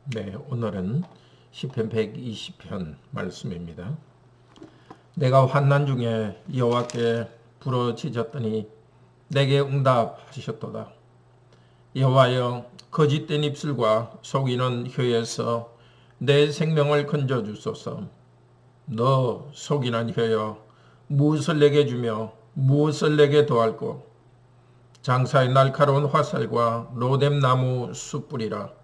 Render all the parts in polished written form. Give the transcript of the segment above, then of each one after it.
네, 오늘은 시편 120편 말씀입니다. 내가 환난 중에 여호와께 부르짖었더니 내게 응답하셨도다. 여호와여, 거짓된 입술과 속이는 혀에서 내 생명을 건져 주소서. 너 속이는 혀여, 무엇을 내게 주며 무엇을 내게 더할꼬? 장사의 날카로운 화살과 로뎀나무 숯불이라.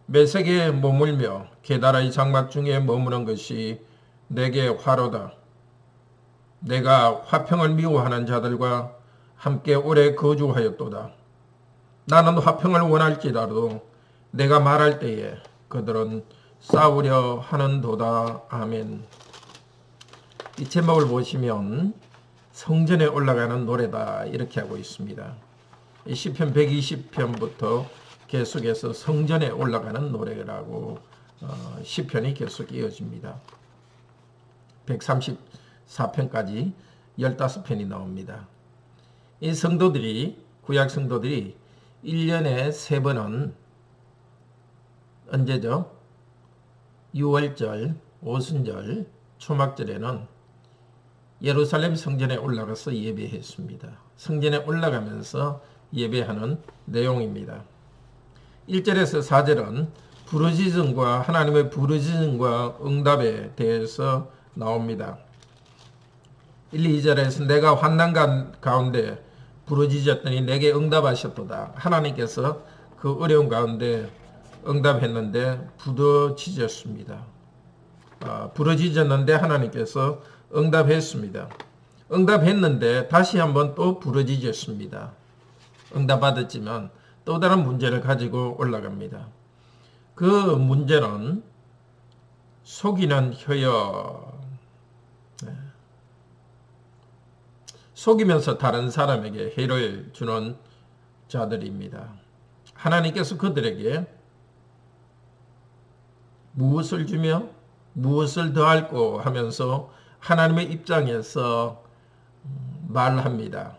메색에 머물며 게다라의 장막 중에 머무는 것이 내게 화로다. 내가 화평을 미워하는 자들과 함께 오래 거주하였도다. 나는 화평을 원할지라도 내가 말할 때에 그들은 싸우려 하는도다. 아멘. 이 제목을 보시면 성전에 올라가는 노래다 이렇게 하고 있습니다. 이 시편 120편부터 계속해서 성전에 올라가는 노래라고 시편이 계속 이어집니다. 134편까지 15편이 나옵니다. 이 성도들이, 구약 성도들이 1년에 3번은 언제죠? 6월절, 오순절, 초막절에는 예루살렘 성전에 올라가서 예배했습니다. 성전에 올라가면서 예배하는 내용입니다. 1절에서 4절은 부르짖음과 하나님의 부르짖음과 응답에 대해서 나옵니다. 1, 2절에서 내가 환난 가운데 부르짖었더니 내게 응답하셨도다. 하나님께서 그 어려운 가운데 응답했는데 부르짖었습니다. 부르짖었는데 하나님께서 응답했습니다. 응답했는데 다시 한번 또 부르짖었습니다. 응답받았지만 또 다른 문제를 가지고 올라갑니다. 그 문제는 속이는 혀여. 속이면서 다른 사람에게 해를 주는 자들입니다. 하나님께서 그들에게 무엇을 주며 무엇을 더할꼬 하면서 하나님의 입장에서 말합니다.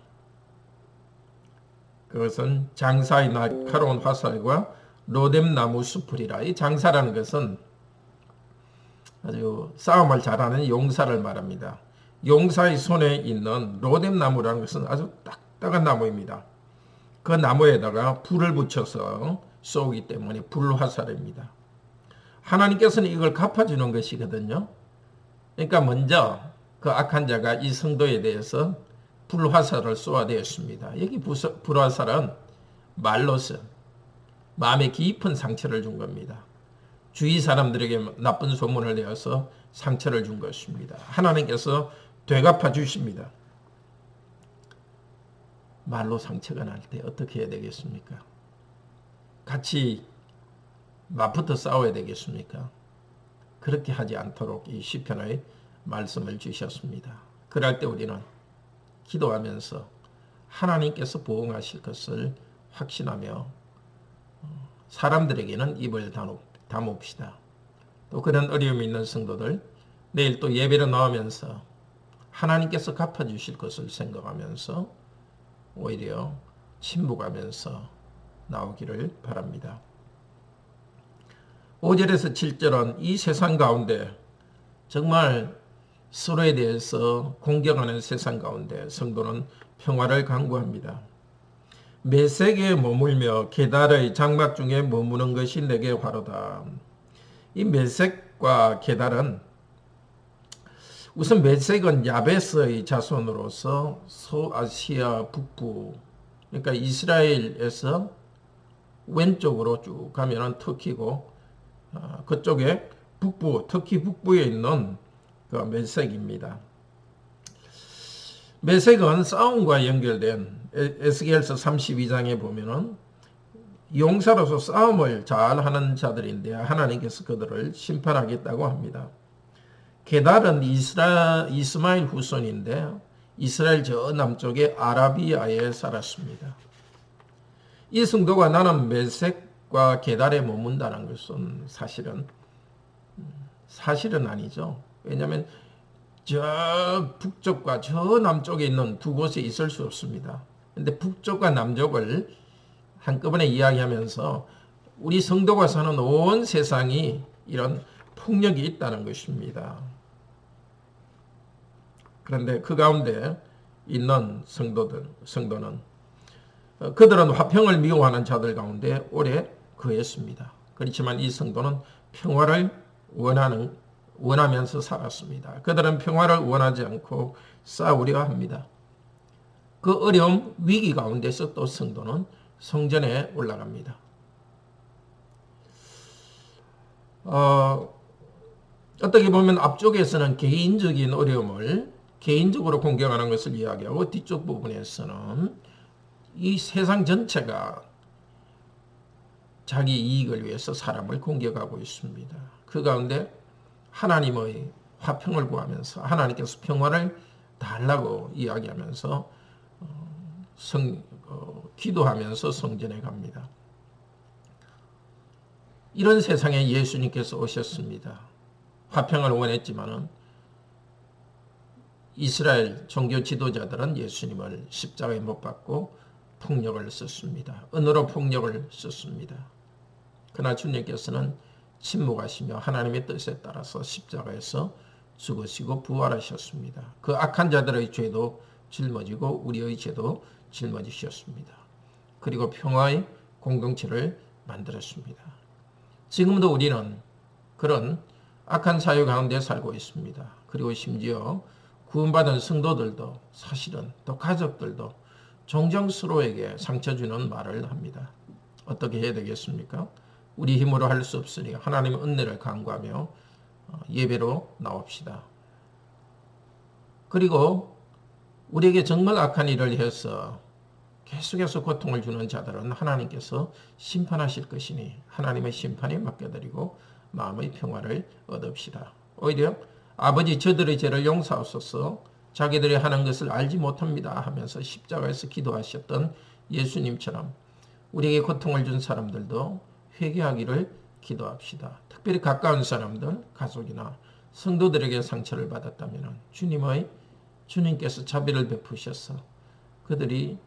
그것은 장사의 날카로운 화살과 로뎀나무 숯불이라. 이 장사라는 것은 아주 싸움을 잘하는 용사를 말합니다. 용사의 손에 있는 로뎀나무라는 것은 아주 딱딱한 나무입니다. 그 나무에다가 불을 붙여서 쏘기 때문에 불화살입니다. 하나님께서는 이걸 갚아주는 것이거든요. 그러니까 먼저 그 악한 자가 이 성도에 대해서 불화살을 쏘아대었습니다. 여기 불화살은 말로서 마음에 깊은 상처를 준 겁니다. 주위 사람들에게 나쁜 소문을 내어서 상처를 준 것입니다. 하나님께서 되갚아 주십니다. 말로 상처가 날 때 어떻게 해야 되겠습니까? 같이 맞붙어 싸워야 되겠습니까? 그렇게 하지 않도록 이 시편의 말씀을 주셨습니다. 그럴 때 우리는 기도하면서 하나님께서 보응하실 것을 확신하며 사람들에게는 입을 다뭅시다. 또 그런 어려움이 있는 성도들 내일 또 예배로 나오면서 하나님께서 갚아주실 것을 생각하면서 오히려 침묵하면서 나오기를 바랍니다. 5절에서 7절은 이 세상 가운데 정말 서로에 대해서 공격하는 세상 가운데 성도는 평화를 강구합니다. 메색에 머물며 게달의 장막 중에 머무는 것이 내게 화로다. 이 메색과 게달은 우선 메색은 야베스의 자손으로서 소아시아 북부, 그러니까 이스라엘에서 왼쪽으로 쭉 가면은 터키고 그쪽에 북부, 터키 북부에 있는 그 메색입니다. 메색은 싸움과 연결된 에스겔서 32장에 보면은 용사로서 싸움을 잘하는 자들인데 하나님께서 그들을 심판하겠다고 합니다. 게달은 이스마엘 후손인데 이스라엘 저 남쪽의 아라비아에 살았습니다. 이 성도가 나는 메색과 게달에 머문다는 것은 사실은 아니죠. 왜냐하면 저 북쪽과 저 남쪽에 있는 두 곳에 있을 수 없습니다. 근데 북쪽과 남쪽을 한꺼번에 이야기하면서 우리 성도가 사는 온 세상이 이런 폭력이 있다는 것입니다. 그런데 그 가운데 있는 성도는 그들은 화평을 미워하는 자들 가운데 오래 거했습니다. 그렇지만 이 성도는 평화를 원하면서 살았습니다. 그들은 평화를 원하지 않고 싸우려 합니다. 그 어려움, 위기 가운데서 또 성도는 성전에 올라갑니다. 어떻게 보면 앞쪽에서는 개인적인 어려움을 개인적으로 공격하는 것을 이야기하고 뒤쪽 부분에서는 이 세상 전체가 자기 이익을 위해서 사람을 공격하고 있습니다. 그 가운데 하나님의 화평을 구하면서 하나님께서 평화를 달라고 이야기하면서 기도하면서 성전에 갑니다. 이런 세상에 예수님께서 오셨습니다. 화평을 원했지만은 이스라엘 종교 지도자들은 예수님을 십자가에 못 박고 폭력을 썼습니다. 은으로 폭력을 썼습니다. 그러나 주님께서는 침묵하시며 하나님의 뜻에 따라서 십자가에서 죽으시고 부활하셨습니다. 그 악한 자들의 죄도 짊어지고 우리의 죄도 짊어지셨습니다. 그리고 평화의 공동체를 만들었습니다. 지금도 우리는 그런 악한 사회 가운데 살고 있습니다. 그리고 심지어 구원받은 성도들도 사실은 또 가족들도 종종 서로에게 상처 주는 말을 합니다. 어떻게 해야 되겠습니까? 우리 힘으로 할 수 없으니 하나님의 은혜를 간구하며 예배로 나옵시다. 그리고 우리에게 정말 악한 일을 해서 계속해서 고통을 주는 자들은 하나님께서 심판하실 것이니 하나님의 심판에 맡겨드리고 마음의 평화를 얻읍시다. 오히려 아버지 저들의 죄를 용서하소서 자기들이 하는 것을 알지 못합니다 하면서 십자가에서 기도하셨던 예수님처럼 우리에게 고통을 준 사람들도 회개하기를 기도합시다. 특별히 가까운 사람들, 가족이나 성도들에게 상처를 받았다면 주님께서 자비를 베푸셔서 그들이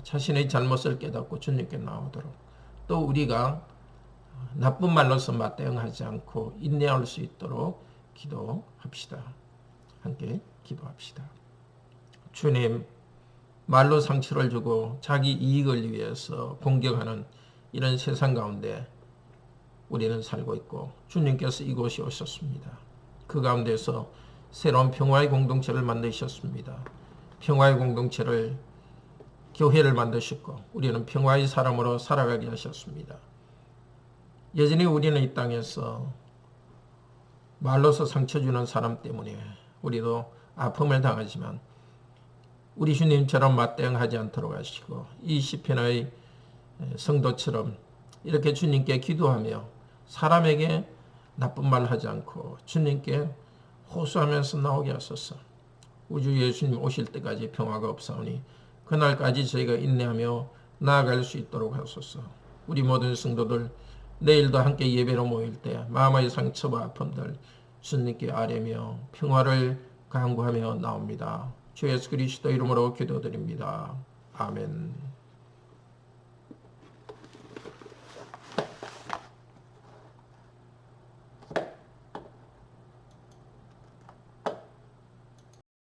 자신의 잘못을 깨닫고 주님께 나오도록 또 우리가 나쁜 말로서 맞대응하지 않고 인내할 수 있도록 기도합시다. 함께 기도합시다. 주님, 말로 상처를 주고 자기 이익을 위해서 공격하는 이런 세상 가운데 우리는 살고 있고 주님께서 이곳에 오셨습니다. 그 가운데서 새로운 평화의 공동체를 만드셨습니다. 평화의 공동체를 교회를 만드셨고 우리는 평화의 사람으로 살아가게 하셨습니다. 여전히 우리는 이 땅에서 말로서 상처 주는 사람 때문에 우리도 아픔을 당하지만 우리 주님처럼 맞대응하지 않도록 하시고 이 시편의 성도처럼 이렇게 주님께 기도하며 사람에게 나쁜 말 하지 않고 주님께 호소하면서 나오게 하소서. 우주 예수님 오실 때까지 평화가 없사오니 그날까지 저희가 인내하며 나아갈 수 있도록 하소서. 우리 모든 성도들 내일도 함께 예배로 모일 때 마음의 상처와 아픔들 주님께 아뢰며 평화를 간구하며 나옵니다. 주 예수 그리스도 이름으로 기도드립니다. 아멘.